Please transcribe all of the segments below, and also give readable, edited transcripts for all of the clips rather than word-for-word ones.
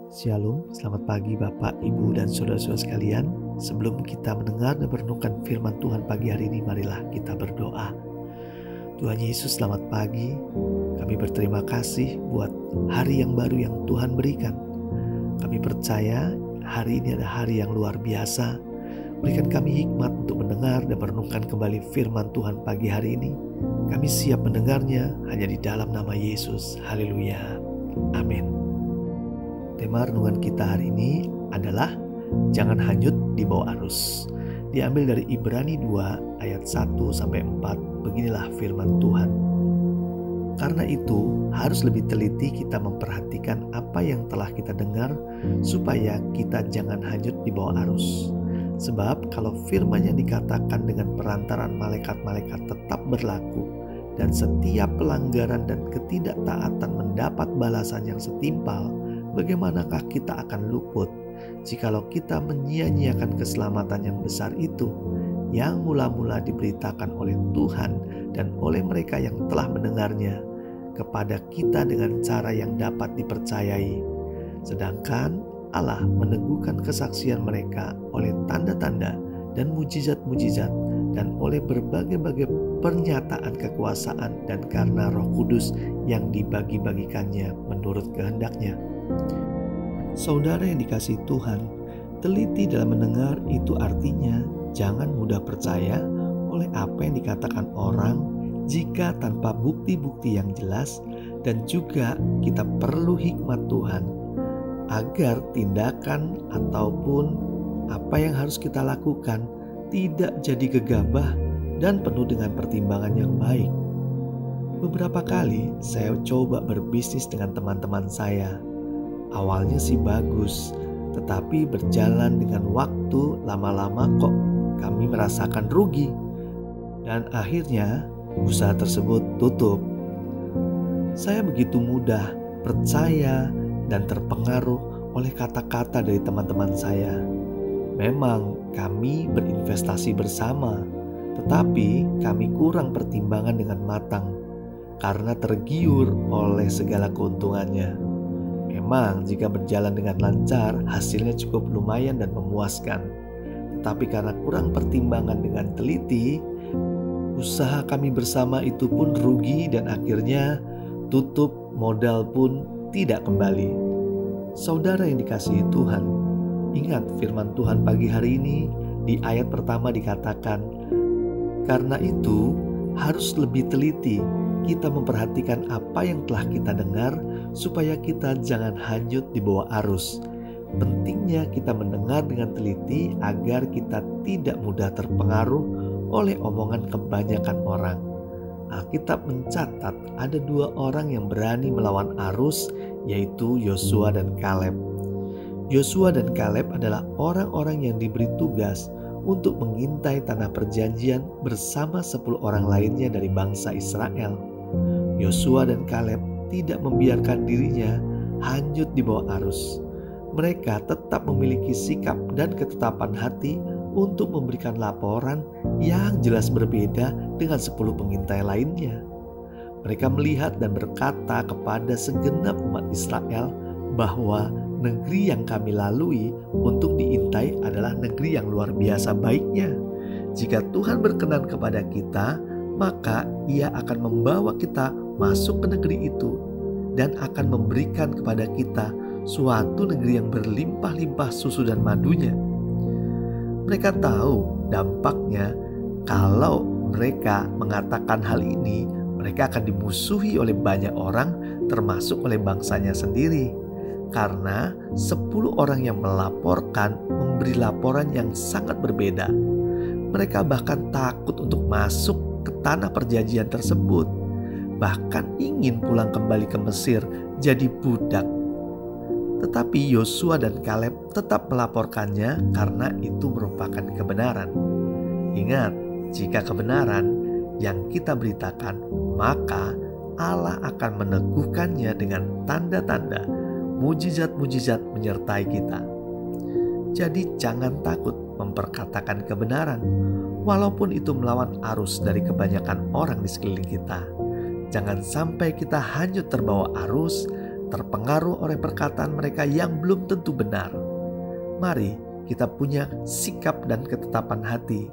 Shalom, selamat pagi Bapak, Ibu, dan saudara-saudara sekalian. Sebelum kita mendengar dan merenungkan firman Tuhan pagi hari ini, marilah kita berdoa. Tuhan Yesus, selamat pagi. Kami berterima kasih buat hari yang baru yang Tuhan berikan. Kami percaya hari ini adalah hari yang luar biasa. Berikan kami hikmat untuk mendengar dan merenungkan kembali firman Tuhan pagi hari ini. Kami siap mendengarnya hanya di dalam nama Yesus. Haleluya. Amin. Tema renungan kita hari ini adalah jangan hanyut di bawah arus. Diambil dari Ibrani 2 ayat 1-4. Beginilah firman Tuhan. Karena itu harus lebih teliti kita memperhatikan apa yang telah kita dengar, supaya kita jangan hanyut di bawah arus. Sebab kalau firman yang dikatakan dengan perantaran malaikat-malaikat tetap berlaku, dan setiap pelanggaran dan ketidaktaatan mendapat balasan yang setimpal, bagaimanakah kita akan luput jikalau kita menyia-nyiakan keselamatan yang besar itu, yang mula-mula diberitakan oleh Tuhan dan oleh mereka yang telah mendengarnya kepada kita dengan cara yang dapat dipercayai. Sedangkan Allah meneguhkan kesaksian mereka oleh tanda-tanda dan mujizat-mujizat dan oleh berbagai-bagai pernyataan kekuasaan dan karena Roh Kudus yang dibagi-bagikannya menurut kehendaknya. Saudara yang dikasihi Tuhan, teliti dalam mendengar itu artinya jangan mudah percaya oleh apa yang dikatakan orang jika tanpa bukti-bukti yang jelas, dan juga kita perlu hikmat Tuhan agar tindakan ataupun apa yang harus kita lakukan tidak jadi gegabah dan penuh dengan pertimbangan yang baik. Beberapa kali saya coba berbisnis dengan teman-teman saya. Awalnya sih bagus, tetapi berjalan dengan waktu lama-lama kok kami merasakan rugi. Dan akhirnya usaha tersebut tutup. Saya begitu mudah percaya dan terpengaruh oleh kata-kata dari teman-teman saya. Memang kami berinvestasi bersama, tetapi kami kurang pertimbangan dengan matang karena tergiur oleh segala keuntungannya. Memang jika berjalan dengan lancar, hasilnya cukup lumayan dan memuaskan. Tetapi karena kurang pertimbangan dengan teliti, usaha kami bersama itu pun rugi dan akhirnya tutup, modal pun tidak kembali. Saudara yang dikasihi Tuhan, ingat firman Tuhan pagi hari ini di ayat pertama dikatakan, karena itu harus lebih teliti kita memperhatikan apa yang telah kita dengar, supaya kita jangan hanyut di bawah arus. Pentingnya kita mendengar dengan teliti agar kita tidak mudah terpengaruh oleh omongan kebanyakan orang. Alkitab mencatat ada 2 orang yang berani melawan arus, yaitu Yosua dan Kaleb. Yosua dan Kaleb adalah orang-orang yang diberi tugas untuk mengintai tanah perjanjian bersama 10 orang lainnya dari bangsa Israel. Yosua dan Kaleb tidak membiarkan dirinya hanyut di bawah arus. Mereka tetap memiliki sikap dan ketetapan hati untuk memberikan laporan yang jelas berbeda dengan 10 pengintai lainnya. Mereka melihat dan berkata kepada segenap umat Israel bahwa negeri yang kami lalui untuk diintai adalah negeri yang luar biasa baiknya. Jika Tuhan berkenan kepada kita, maka Ia akan membawa kita masuk ke negeri itu dan akan memberikan kepada kita suatu negeri yang berlimpah-limpah susu dan madunya. Mereka tahu dampaknya kalau mereka mengatakan hal ini, mereka akan dimusuhi oleh banyak orang, termasuk oleh bangsanya sendiri. Karena 10 orang yang melaporkan memberi laporan yang sangat berbeda. Mereka bahkan takut untuk masuk ke tanah perjanjian tersebut, bahkan ingin pulang kembali ke Mesir jadi budak. Tetapi Yosua dan Kaleb tetap melaporkannya karena itu merupakan kebenaran. Ingat, jika kebenaran yang kita beritakan, maka Allah akan meneguhkannya dengan tanda-tanda, mujizat-mujizat menyertai kita. Jadi jangan takut memperkatakan kebenaran, walaupun itu melawan arus dari kebanyakan orang di sekeliling kita. Jangan sampai kita hanyut terbawa arus terpengaruh oleh perkataan mereka yang belum tentu benar. Mari kita punya sikap dan ketetapan hati.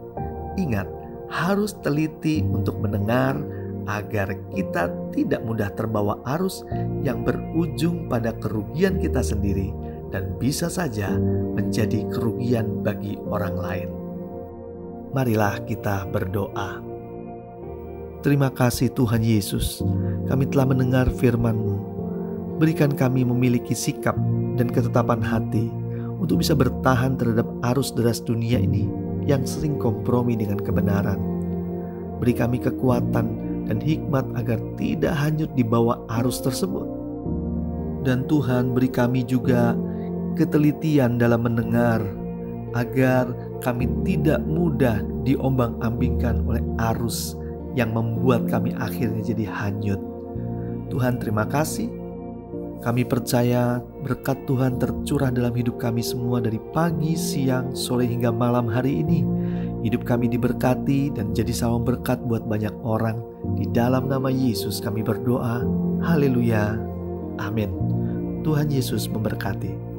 Ingat, harus teliti untuk mendengar agar kita tidak mudah terbawa arus yang berujung pada kerugian kita sendiri dan bisa saja menjadi kerugian bagi orang lain. Marilah kita berdoa. Terima kasih Tuhan Yesus, kami telah mendengar firman-Mu. Berikan kami memiliki sikap dan ketetapan hati untuk bisa bertahan terhadap arus deras dunia ini yang sering kompromi dengan kebenaran. Beri kami kekuatan dan hikmat agar tidak hanyut di bawah arus tersebut. Dan Tuhan, beri kami juga ketelitian dalam mendengar, agar kami tidak mudah diombang-ambingkan oleh arus yang membuat kami akhirnya jadi hanyut. Tuhan, terima kasih. Kami percaya berkat Tuhan tercurah dalam hidup kami semua dari pagi, siang, sore hingga malam hari ini. Hidup kami diberkati dan jadi salam berkat buat banyak orang. Di dalam nama Yesus kami berdoa. Haleluya. Amin. Tuhan Yesus memberkati.